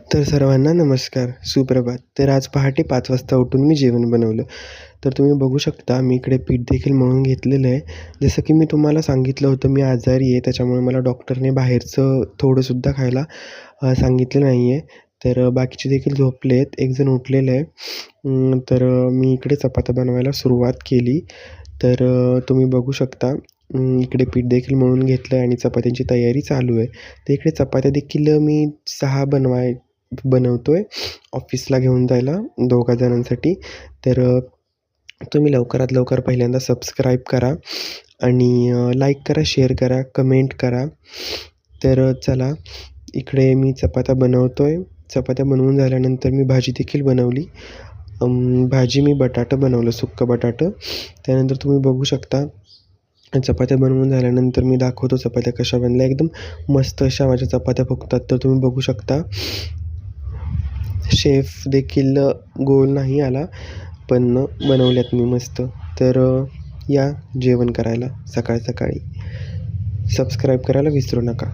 तर सर्वांना नमस्कार, सुप्रभात. तर आज पहाटे 5 वाजता उठून मी जेवण बनवलं. तर तुम्ही बघू शकता मी इकडे पीठ देखील मळून घेतलेलं आहे. जसं की मी तुम्हाला सांगितलं होतं मी आजारी आहे, त्याच्यामुळे मला डॉक्टरने बाहेरचं थोडंसुद्धा खायला सांगितलं नाही आहे. तर बाकीचे देखील झोपले आहेत. एकजण उठलेलं आहे. मी इकडे चपात्या बनवायला सुरुवात केली. तुम्ही बघू शकता इकडे पीठ देखील मळून घेतलं आहे आणि चपात्यांची तयारी चालू आहे. तर इकडे चपात्या देखील मी 6 बनवतोय ऑफिसला घेऊन जायला 2 जणांसाठी. तर तुम्ही लवकरात लवकर पहिल्यांदा सबस्क्राईब करा आणि लाईक करा, शेअर करा, कमेंट करा. चला इकडे मी चपात्या बनवतोय. चपात्या बनवून झाल्यानंतर मी भाजी देखील बनवली. भाजी मी बटाटं बनवलं, सुक्कं बटाटं. त्यानंतर तुम्ही बघू शकता चपात्या बनवून झाल्यानंतर मी दाखवतो चपात्या कशा बनल्या. एकदम मस्त अशा माझ्या चपात्या फुगतात. तर तुम्ही बघू शकता शेफ देखील गोल नाही आला, पण बनवल्यात मी मस्त. या जेवण करायला सकाळी-सकाळी. सबस्क्राईब करायला विसरू नका.